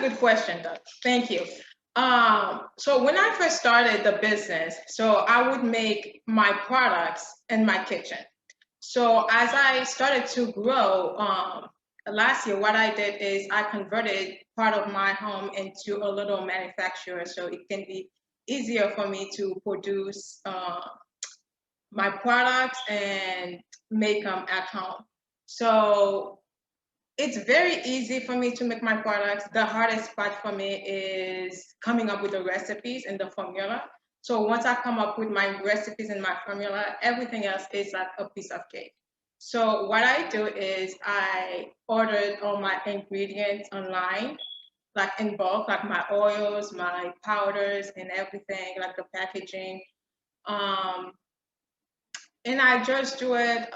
good question, Doug. Thank you. So when I first started the business, so I would make my products in my kitchen. So as I started to grow, last year, what I did is I converted part of my home into a little manufacturer, so it can be easier for me to produce my products and make them at home. So it's very easy for me to make my products. The hardest part for me is coming up with the recipes and the formula. So once I come up with my recipes and my formula, everything else is like a piece of cake. So what I do is I ordered all my ingredients online, like in bulk, like my oils, my powders, and everything, like the packaging. Um, and I just do it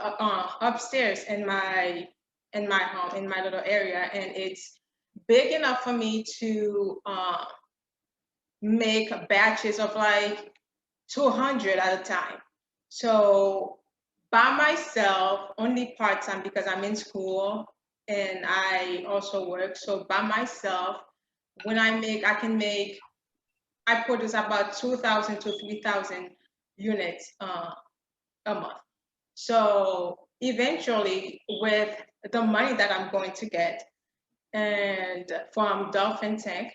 upstairs in my home, in my little area, and it's big enough for me to make batches of like 200 at a time. So by myself, only part time because I'm in school and I also work. So by myself, when I can make, I produce about 2,000 to 3,000 units a month. So eventually, with the money that I'm going to get and from Dolphin Tank,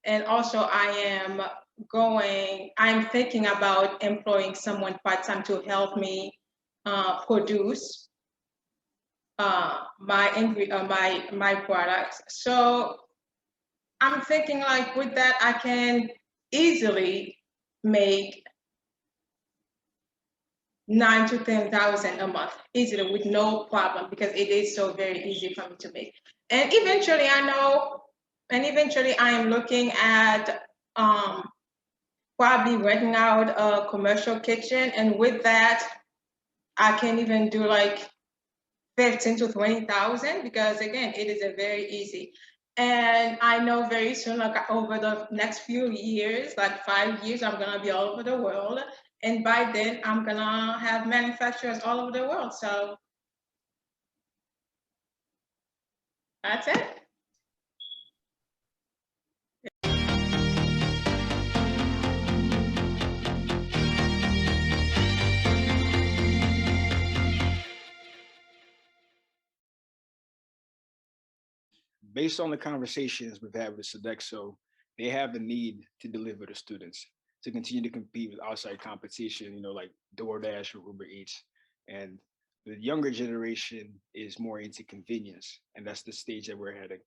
and also I'm thinking about employing someone part-time to help me produce my products. So I'm thinking like with that, I can easily make 9 to 10,000 a month easily with no problem because it is so very easy for me to make. And eventually I am looking at probably renting out a commercial kitchen. And with that, I can even do like 15 to 20,000 because again, it is a very easy. And I know very soon, like over the next few years, like 5 years, I'm gonna be all over the world. And by then, I'm gonna have manufacturers all over the world. So that's it. Based on the conversations we've had with Sodexo, they have the need to deliver to students to continue to compete with outside competition, like DoorDash or Uber Eats. And the younger generation is more into convenience, and that's the stage that we're heading.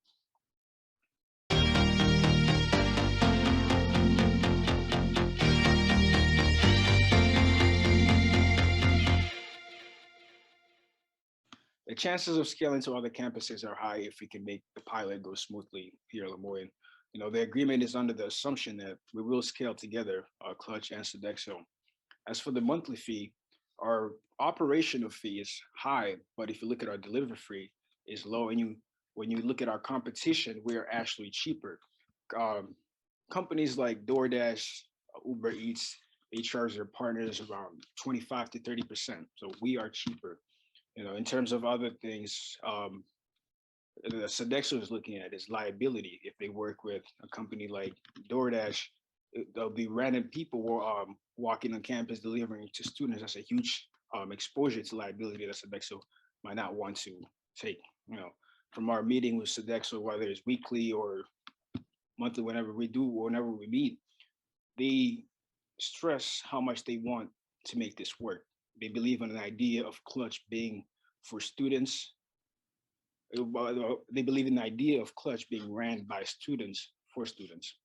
The chances of scaling to other campuses are high if we can make the pilot go smoothly here at Lemoyne. The agreement is under the assumption that we will scale together, Clutch and Sodexo. As for the monthly fee, our operational fee is high, but if you look at our delivery fee, is low. And when you look at our competition, we are actually cheaper. Um, Companies like DoorDash, Uber Eats, they charge their partners around 25 to 30%. So we are cheaper. In terms of other things, the Sodexo is looking at is liability. If they work with a company like DoorDash, there'll be random people walking on campus delivering to students. That's a huge exposure to liability that Sodexo might not want to take. From our meeting with Sodexo, whether it's weekly or monthly, whenever we meet, they stress how much they want to make this work. They believe in an idea of Clutch being for students. They believe in the idea of Clutch being ran by students for students.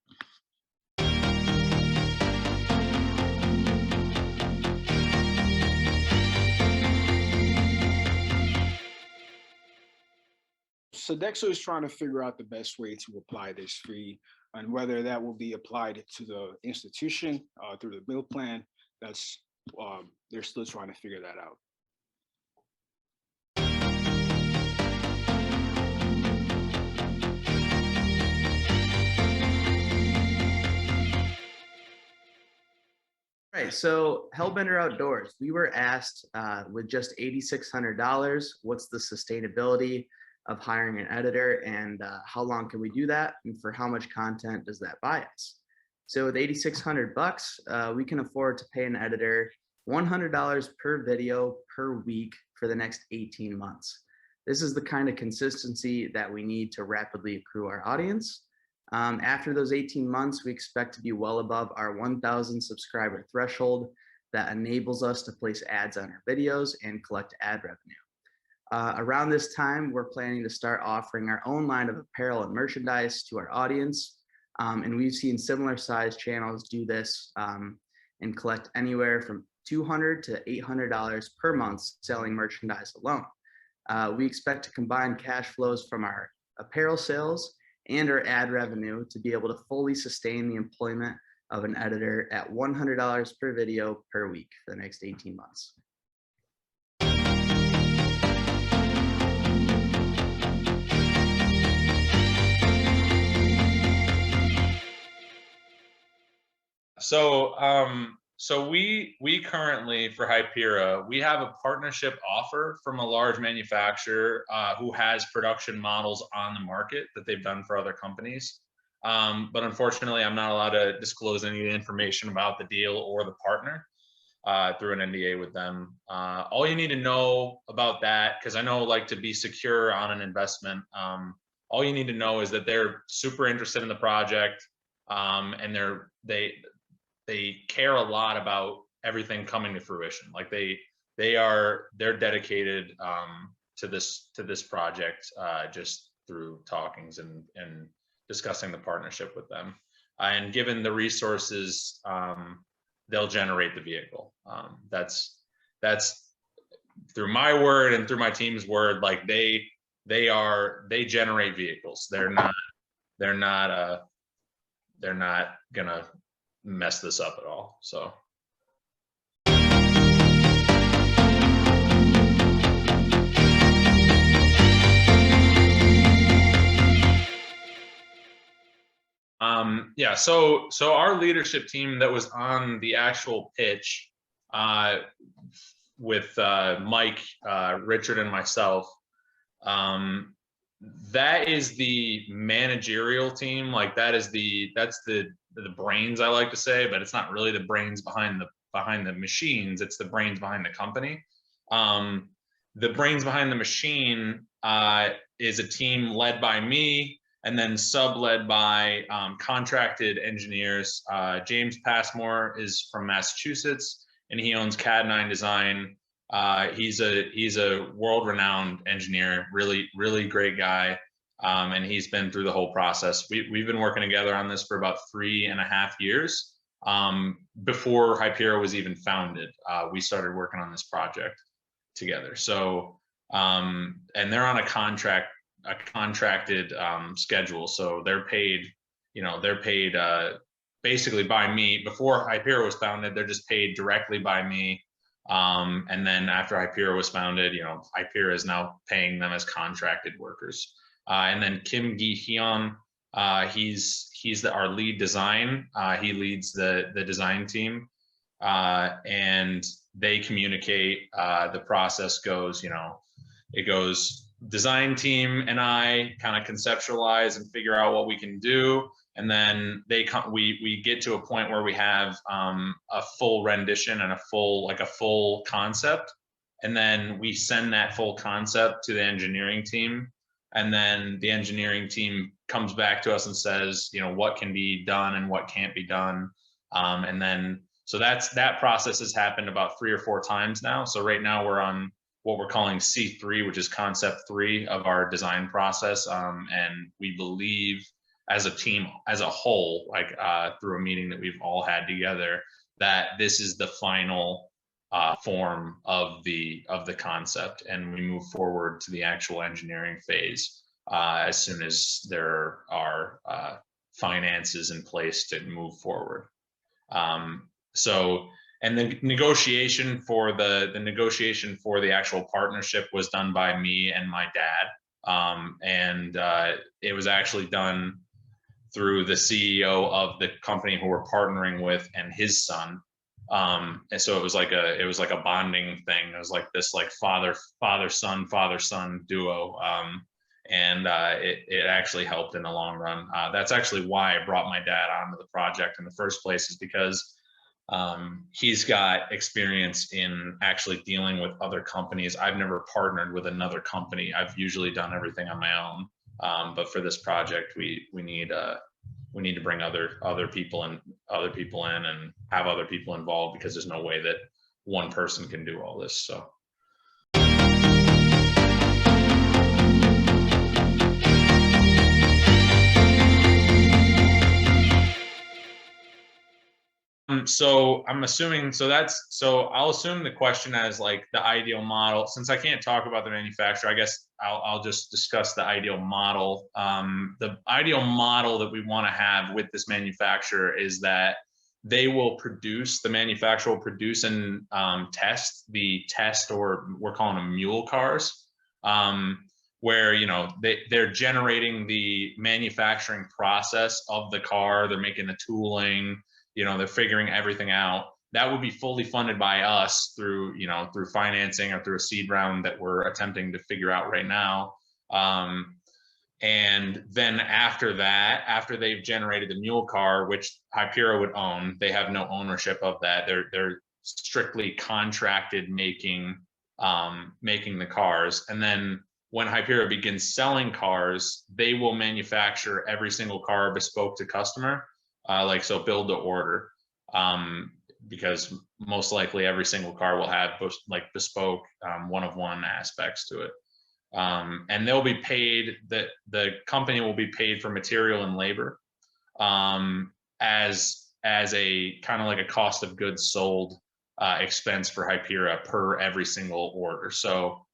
Sodexo is trying to figure out the best way to apply this fee and whether that will be applied to the institution through the meal plan. That's they're still trying to figure that out. Right, so Hellbender Outdoors, we were asked with just $8,600, what's the sustainability? of hiring an editor, and how long can we do that, and for how much content does that buy us? So with $8,600, we can afford to pay an editor $100 per video per week for the next 18 months. This is the kind of consistency that we need to rapidly accrue our audience. After those 18 months, we expect to be well above our 1,000 subscriber threshold that enables us to place ads on our videos and collect ad revenue. Around this time, we're planning to start offering our own line of apparel and merchandise to our audience. And we've seen similar sized channels do this and collect anywhere from $200 to $800 per month selling merchandise alone. We expect to combine cash flows from our apparel sales and our ad revenue to be able to fully sustain the employment of an editor at $100 per video per week for the next 18 months. So we currently, for Hypera, we have a partnership offer from a large manufacturer who has production models on the market that they've done for other companies. But unfortunately, I'm not allowed to disclose any information about the deal or the partner through an NDA with them. All you need to know about that, because I know, like, to be secure on an investment, all you need to know is that they're super interested in the project, and they care a lot about everything coming to fruition. Like they're dedicated to this project just through talkings and discussing the partnership with them. And given the resources, they'll generate the vehicle. That's through my word and through my team's word. Like they generate vehicles. They're not gonna mess this up at all. So. Yeah, so our leadership team that was on the actual pitch with Mike, Richard, and myself, that is the managerial team. Like that's the brains, I like to say, but it's not really the brains behind the machines. It's the brains behind the company. The brains behind the machine is a team led by me, and then sub-led by contracted engineers. James Passmore is from Massachusetts, and he owns CAD9 Design. He's a world-renowned engineer, really great guy, and he's been through the whole process. We've been working together on this for about 3.5 years. Before Hypera was even founded, we started working on this project together. So, and they're on a contracted schedule, so they're paid basically by me. Before Hypera was founded, they're just paid directly by me, and then after Hypera was founded, Hypera is now paying them as contracted workers. And then Kim Gi-hyun, he's our lead design. He leads the design team, and they communicate. The process goes, it goes design team and I kind of conceptualize and figure out what we can do, and then we get to a point where we have a full rendition and a full concept, and then we send that full concept to the engineering team, and then the engineering team comes back to us and says, what can be done and what can't be done, and then so that process has happened about 3 or 4 times now. So right now we're on what we're calling C3, which is concept 3 of our design process. And we believe as a team, as a whole, like through a meeting that we've all had together, that this is the final form of the concept, and we move forward to the actual engineering phase as soon as there are finances in place to move forward. And the negotiation for the actual partnership was done by me and my dad, and it was actually done through the CEO of the company who we're partnering with and his son. And so it was like a bonding thing. It was like this father son duo, and it actually helped in the long run. That's actually why I brought my dad onto the project in the first place, is because he's got experience in actually dealing with other companies. I've never partnered with another company. I've usually done everything on my own. But for this project, we need to bring other people in and have other people involved, because there's no way that one person can do all this. So. So I'm assuming, so I'll assume the question as like the ideal model. Since I can't talk about the manufacturer, I guess I'll just discuss the ideal model. The ideal model that we want to have with this manufacturer is that the manufacturer will produce and test, or we're calling them mule cars, where they're generating the manufacturing process of the car. They're making the tooling. They're figuring everything out. That would be fully funded by us through financing or through a seed round that we're attempting to figure out right now. And then after that, after they've generated the mule car, which Hypera would own, they have no ownership of that. They're strictly contracted making the cars. And then when Hypera begins selling cars, they will manufacture every single car bespoke to customer. So build to order, because most likely every single car will have bespoke one-of-one aspects to it. And they'll be paid, the company will be paid for material and labor as a kind of like a cost of goods sold expense for Hypera per every single order. So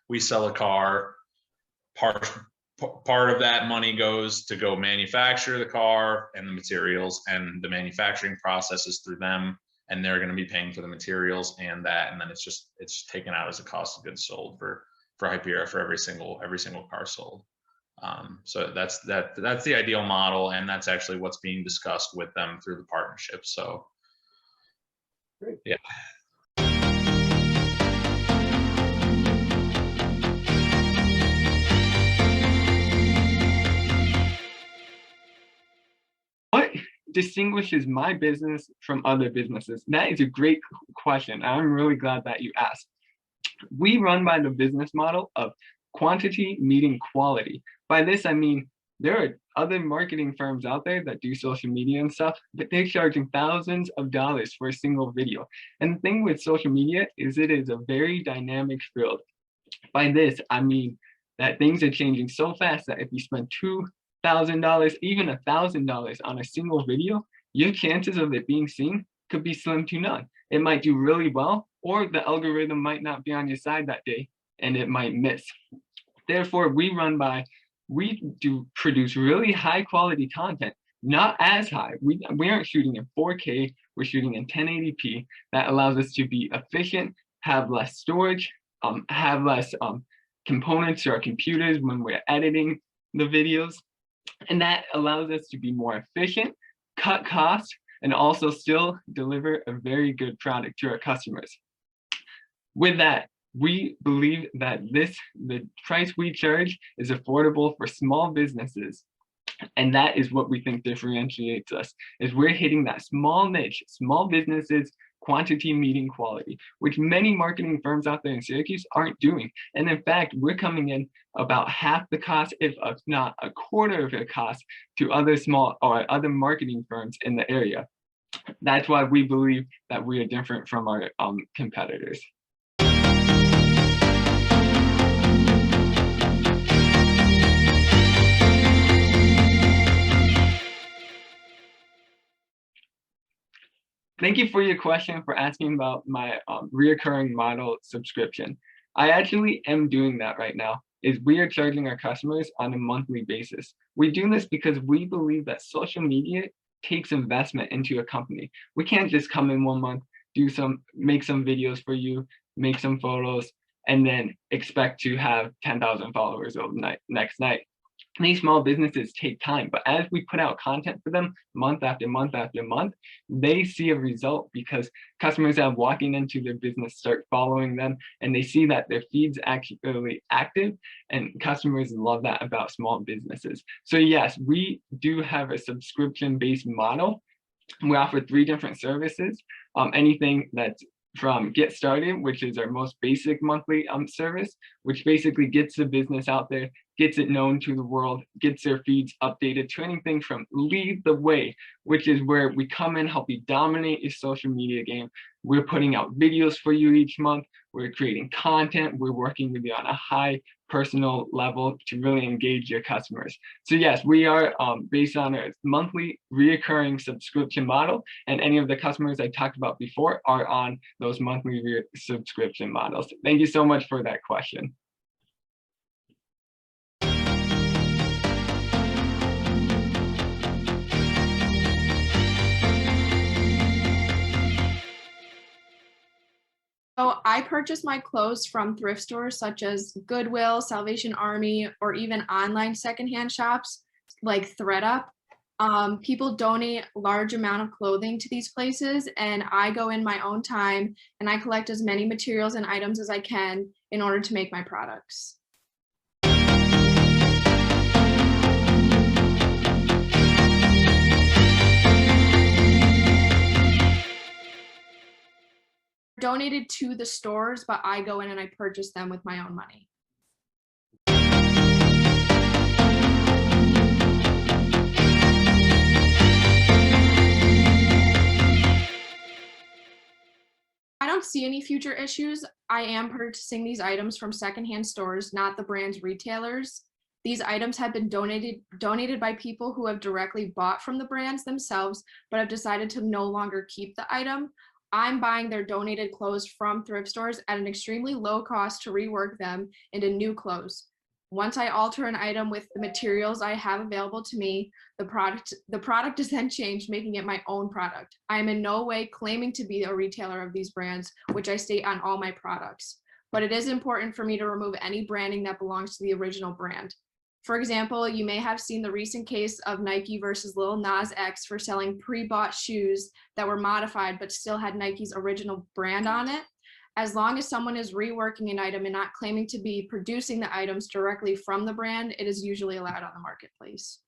we sell a car, part of that money goes to go manufacture the car and the materials, and the manufacturing process is through them, and they're going to be paying for the materials and that, and then it's taken out as a cost of goods sold for Hypera for every single car sold. So that's the ideal model, and that's actually what's being discussed with them through the partnership. So great. Yeah. What distinguishes my business from other businesses? That is a great question. I'm really glad that you asked. We run by the business model of quantity meeting quality. By this, I mean, there are other marketing firms out there that do social media and stuff, but they're charging thousands of dollars for a single video. And the thing with social media is it is a very dynamic field. By this, I mean that things are changing so fast that if you spend $2,000, even $1,000 on a single video, your chances of it being seen could be slim to none. It might do really well, or the algorithm might not be on your side that day and it might miss. Therefore, we do produce really high quality content, not as high. We aren't shooting in 4K, we're shooting in 1080p. That allows us to be efficient, have less storage, have less components to our computers when we're editing the videos. And that allows us to be more efficient, cut costs, and also still deliver a very good product to our customers. With that, we believe that the price we charge is affordable for small businesses. And that is what we think differentiates us, is we're hitting that small niche, small businesses, quantity meeting quality, which many marketing firms out there in Syracuse aren't doing. And in fact, we're coming in about half the cost, if not a quarter of the cost, to other small or other marketing firms in the area. That's why we believe that we are different from our competitors. Thank you for your question, for asking about my reoccurring model subscription. I actually am doing that right now, is we are charging our customers on a monthly basis. We do this because we believe that social media takes investment into a company. We can't just come in one month, make some videos for you, make some photos, and then expect to have 10,000 followers overnight, next night. these small businesses take time, but as we put out content for them month after month after month, they see a result because customers that are walking into their business start following them and they see that their feed's actually active, and customers love that about small businesses. So yes, we do have a subscription-based model. We offer 3 different services, anything that's from Get Started, which is our most basic monthly service, which basically gets the business out there, gets it known to the world, gets their feeds updated, to anything from Lead the Way, which is where we come in, help you dominate your social media game. We're putting out videos for you each month. We're creating content. We're working with you on a high personal level to really engage your customers. So yes, we are based on a monthly reoccurring subscription model, and any of the customers I talked about before are on those monthly subscription models. Thank you so much for that question. So I purchase my clothes from thrift stores such as Goodwill, Salvation Army, or even online secondhand shops like ThredUp. People donate large amount of clothing to these places, and I go in my own time and I collect as many materials and items as I can in order to make my products. Donated to the stores, but I go in and I purchase them with my own money. I don't see any future issues. I am purchasing these items from secondhand stores, not the brand's retailers. These items have been donated by people who have directly bought from the brands themselves, but have decided to no longer keep the item. I'm buying their donated clothes from thrift stores at an extremely low cost to rework them into new clothes. Once I alter an item with the materials I have available to me, the product is then changed, making it my own product. I am in no way claiming to be a retailer of these brands, which I state on all my products. But it is important for me to remove any branding that belongs to the original brand. For example, you may have seen the recent case of Nike versus Lil Nas X for selling pre-bought shoes that were modified but still had Nike's original brand on it. As long as someone is reworking an item and not claiming to be producing the items directly from the brand, it is usually allowed on the marketplace.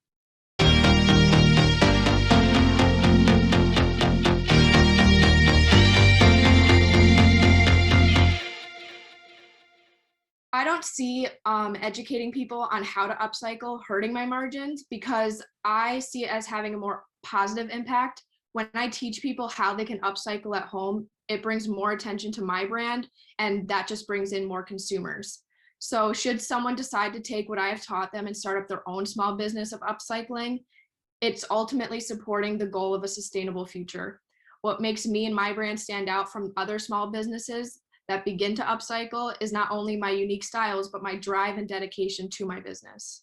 I don't see educating people on how to upcycle hurting my margins, because I see it as having a more positive impact. When I teach people how they can upcycle at home, it brings more attention to my brand, and that just brings in more consumers. So should someone decide to take what I have taught them and start up their own small business of upcycling, it's ultimately supporting the goal of a sustainable future. What makes me and my brand stand out from other small businesses that begin to upcycle is not only my unique styles, but my drive and dedication to my business.